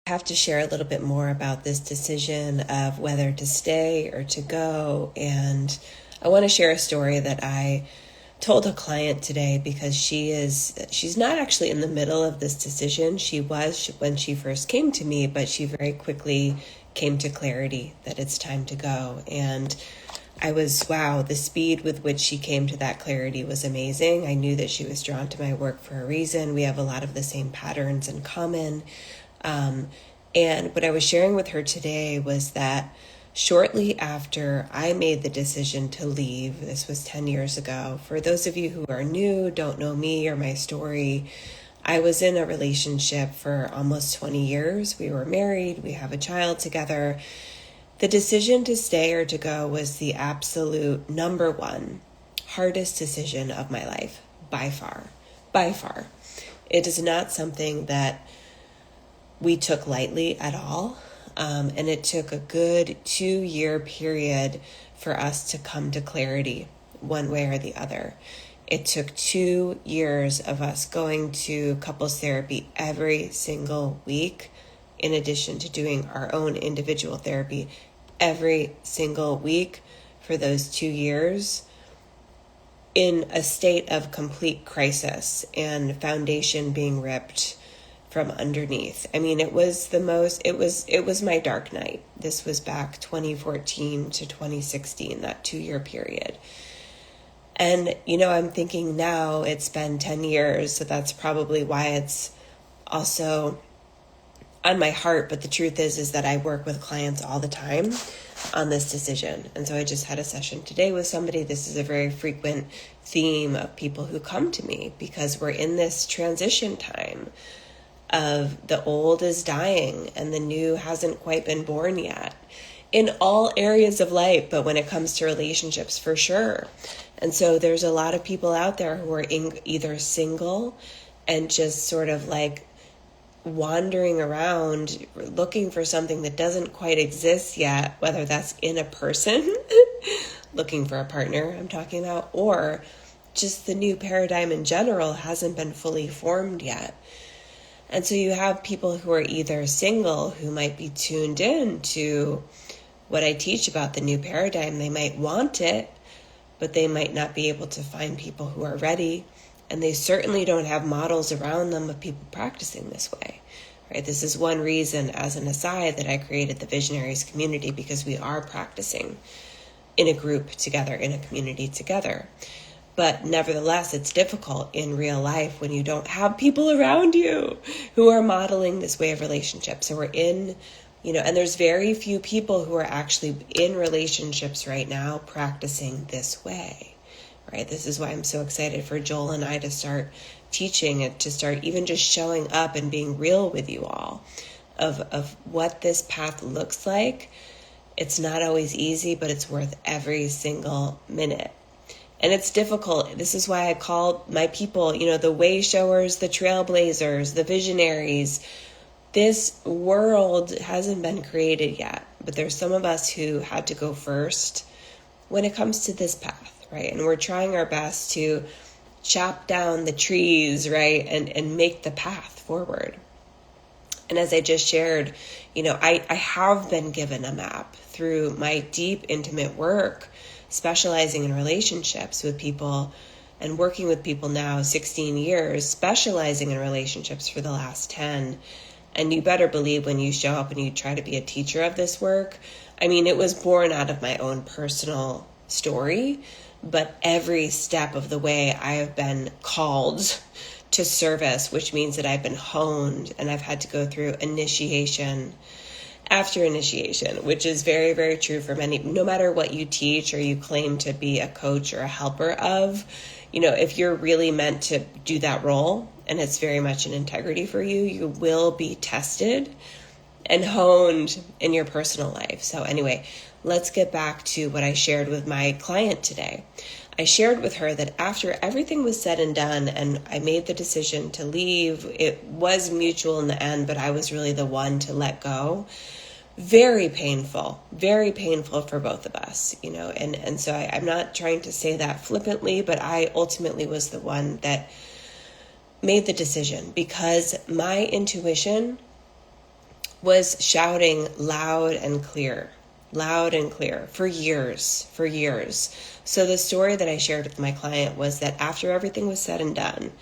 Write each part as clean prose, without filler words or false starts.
have to share a little bit more about this decision of whether to stay or to go. And I want to share a story that I told a client today because she's not actually in the middle of this decision. She was when she first came to me, but she very quickly came to clarity that it's time to go. And the speed with which she came to that clarity was amazing. I knew that she was drawn to my work for a reason. We have a lot of the same patterns in common. And what I was sharing with her today was that shortly after I made the decision to leave, this was 10 years ago. For those of you who are new, don't know me or my story, I was in a relationship for almost 20 years. We were married, we have a child together. The decision to stay or to go was the absolute number one hardest decision of my life, by far. By far. It is not something that we took lightly at all. And it took a good 2-year period for us to come to clarity one way or the other. It took 2 years of us going to couples therapy every single week, in addition to doing our own individual therapy every single week for those 2 years, in a state of complete crisis and foundation being ripped from underneath. I mean, it was my dark night. This was back 2014 to 2016, that 2-year period. And, I'm thinking now it's been 10 years, so that's probably why it's also on my heart. But the truth is that I work with clients all the time on this decision. And so I just had a session today with somebody. This is a very frequent theme of people who come to me because we're in this transition time of the old is dying and the new hasn't quite been born yet in all areas of life, but when it comes to relationships, for sure. And so there's a lot of people out there who are either single and just sort of like wandering around looking for something that doesn't quite exist yet, whether that's in a person, looking for a partner I'm talking about, or just the new paradigm in general hasn't been fully formed yet. And so you have people who are either single, who might be tuned in to what I teach about the new paradigm. They might want it, but they might not be able to find people who are ready. And they certainly don't have models around them of people practicing this way, right? This is one reason, as an aside, that I created the Visionaries community, because we are practicing in a group together, in a community together. But nevertheless, it's difficult in real life when you don't have people around you who are modeling this way of relationship. So we're in, and there's very few people who are actually in relationships right now practicing this way, right? This is why I'm so excited for Joel and I to start teaching it, to start even just showing up and being real with you all of what this path looks like. It's not always easy, but it's worth every single minute. And it's difficult. This is why I call my people, the way showers, the trailblazers, the visionaries. This world hasn't been created yet, but there's some of us who had to go first when it comes to this path, right? And we're trying our best to chop down the trees, right? And make the path forward. And as I just shared, I have been given a map through my deep, intimate work, specializing in relationships with people and working with people now 16 years, specializing in relationships for the last 10. And you better believe when you show up and you try to be a teacher of this work, it was born out of my own personal story, but every step of the way I have been called to service, which means that I've been honed and I've had to go through initiation after initiation, which is very, very true for many. No matter what you teach or you claim to be a coach or a helper of, if you're really meant to do that role and it's very much an integrity for you, you will be tested and honed in your personal life. So anyway, let's get back to what I shared with my client today. I shared with her that after everything was said and done and I made the decision to leave, it was mutual in the end, but I was really the one to let go. Very painful for both of us, and so I'm not trying to say that flippantly, but I ultimately was the one that made the decision because my intuition was shouting loud and clear for years. So the story that I shared with my client was that after everything was said and done,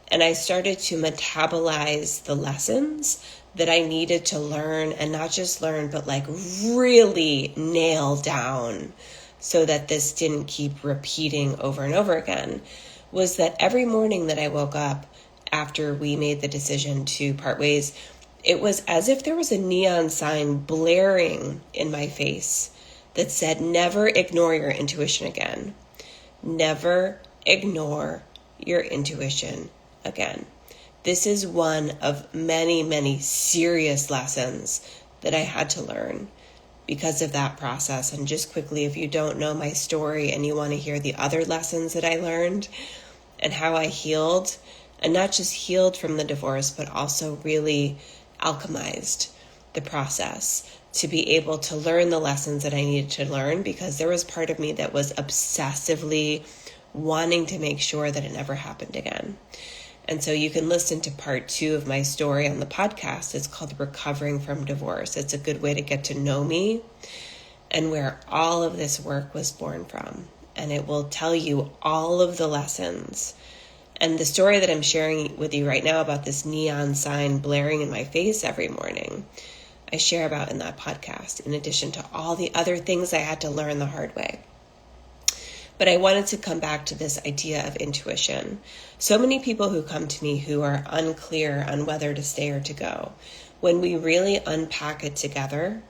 and I started to metabolize the lessons that I needed to learn, and not just learn, but like really nail down so that this didn't keep repeating over and over again, was that every morning that I woke up after we made the decision to part ways, it was as if there was a neon sign blaring in my face that said, never ignore your intuition again. Never ignore your intuition again. This is one of many, many serious lessons that I had to learn because of that process. And just quickly, if you don't know my story and you want to hear the other lessons that I learned and how I healed, and not just healed from the divorce, but also really alchemized the process to be able to learn the lessons that I needed to learn, because there was part of me that was obsessively wanting to make sure that it never happened again. And so you can listen to part 2 of my story on the podcast. It's called Recovering from Divorce. It's a good way to get to know me and where all of this work was born from. And it will tell you all of the lessons. And the story that I'm sharing with you right now about this neon sign blaring in my face every morning, I share about in that podcast, in addition to all the other things I had to learn the hard way. But I wanted to come back to this idea of intuition. So many people who come to me who are unclear on whether to stay or to go, when we really unpack it together,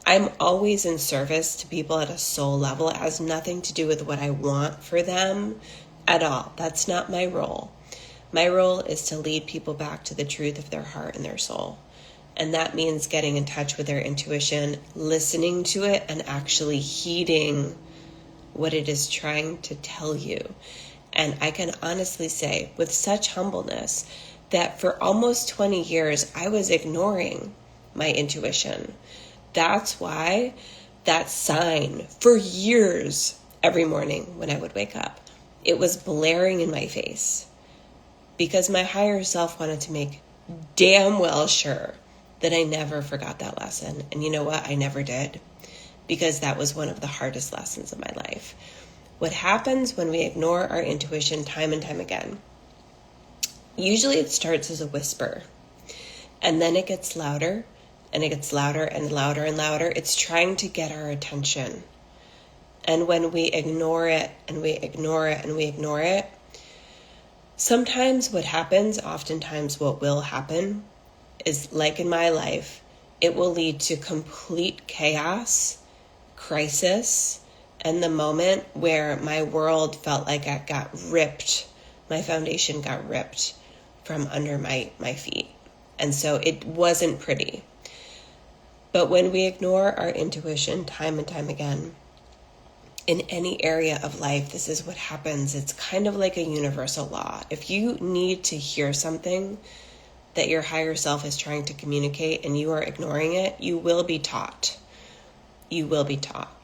I'm always in service to people at a soul level. It has nothing to do with what I want for them at all. That's not my role. My role is to lead people back to the truth of their heart and their soul. And that means getting in touch with their intuition, listening to it, and actually heeding what it is trying to tell you. And I can honestly say with such humbleness that for almost 20 years, I was ignoring my intuition. That's why that sign for years, every morning when I would wake up, it was blaring in my face because my higher self wanted to make damn well sure that I never forgot that lesson. And you know what? I never did, because that was one of the hardest lessons of my life. What happens when we ignore our intuition time and time again? Usually it starts as a whisper, and then it gets louder, and it gets louder and louder and louder. It's trying to get our attention. And when we ignore it and we ignore it and we ignore it, sometimes what happens, oftentimes what will happen, is like in my life, it will lead to complete chaos, crisis, and the moment where my world felt like it got ripped, my foundation got ripped from under my feet. And so it wasn't pretty. But when we ignore our intuition time and time again, in any area of life, this is what happens. It's kind of like a universal law. If you need to hear something that your higher self is trying to communicate and you are ignoring it, you will be taught. You will be taught.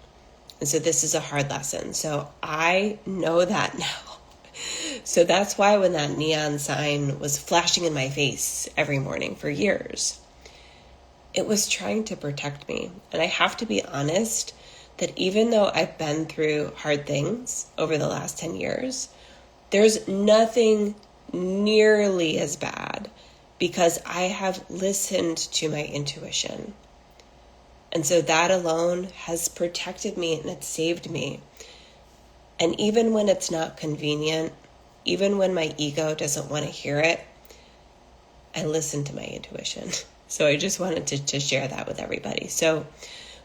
And so this is a hard lesson. So I know that now. So that's why when that neon sign was flashing in my face every morning for years, it was trying to protect me. And I have to be honest that even though I've been through hard things over the last 10 years, there's nothing nearly as bad because I have listened to my intuition. And so that alone has protected me and it's saved me. And even when it's not convenient, even when my ego doesn't want to hear it, I listen to my intuition. So I just wanted to share that with everybody. So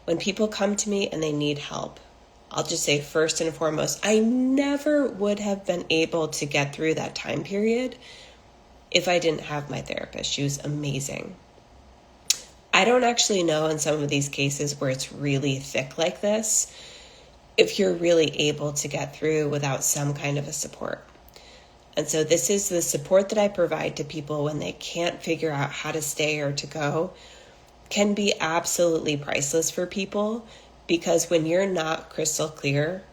when people come to me and they need help, I'll just say first and foremost, I never would have been able to get through that time period if I didn't have my therapist. She was amazing. I don't actually know in some of these cases where it's really thick like this, if you're really able to get through without some kind of a support. And so this is the support that I provide to people when they can't figure out how to stay or to go, can be absolutely priceless for people, because when you're not crystal clear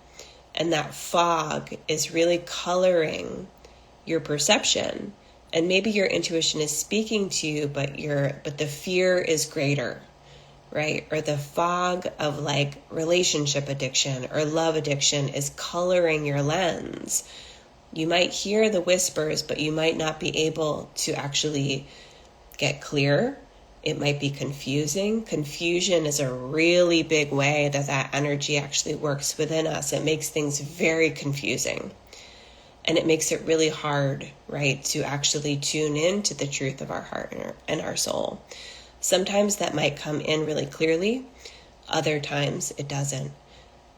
and that fog is really coloring your perception, And maybe your intuition is speaking to you, but the fear is greater, right? Or the fog of like relationship addiction or love addiction is coloring your lens. You might hear the whispers, but you might not be able to actually get clear. It might be confusing. Confusion is a really big way that energy actually works within us. It makes things very confusing. And it makes it really hard, right, to actually tune into the truth of our heart and our soul. Sometimes that might come in really clearly. Other times it doesn't.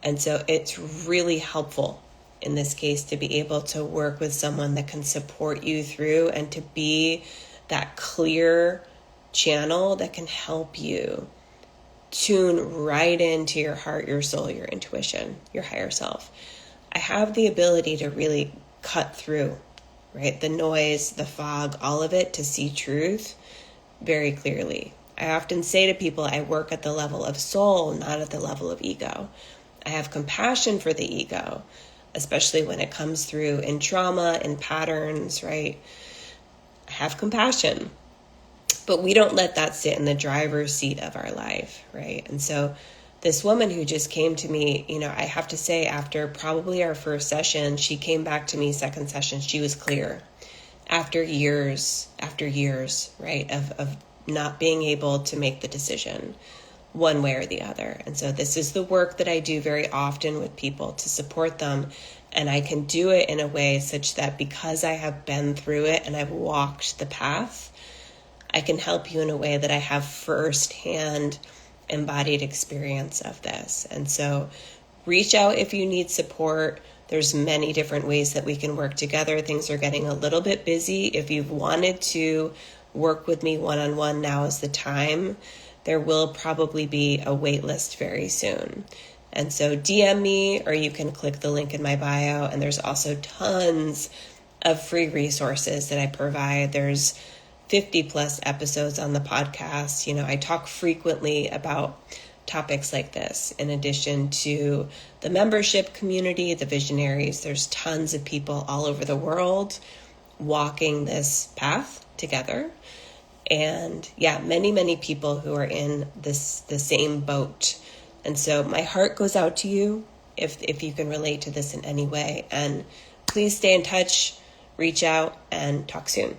And so it's really helpful in this case to be able to work with someone that can support you through and to be that clear channel that can help you tune right into your heart, your soul, your intuition, your higher self. I have the ability to really cut through, right? The noise, the fog, all of it, to see truth very clearly. I often say to people, I work at the level of soul, not at the level of ego. I have compassion for the ego, especially when it comes through in trauma, in patterns, right? I have compassion, but we don't let that sit in the driver's seat of our life, right? And so this woman who just came to me, I have to say, after probably our first session, she came back to me second session. She was clear after years, right, of not being able to make the decision one way or the other. And so this is the work that I do very often with people to support them. And I can do it in a way such that because I have been through it and I've walked the path, I can help you in a way that I have firsthand embodied experience of this. And so reach out if you need support. There's many different ways that we can work together. Things are getting a little bit busy. If you've wanted to work with me one-on-one, now is the time. There will probably be a wait list very soon. And so DM me, or you can click the link in my bio. And there's also tons of free resources that I provide. There's 50 plus episodes on the podcast. I talk frequently about topics like this. In addition to the membership community, the visionaries, there's tons of people all over the world walking this path together. And many people who are in the same boat. And so my heart goes out to you if you can relate to this in any way. And please stay in touch, reach out, and talk soon.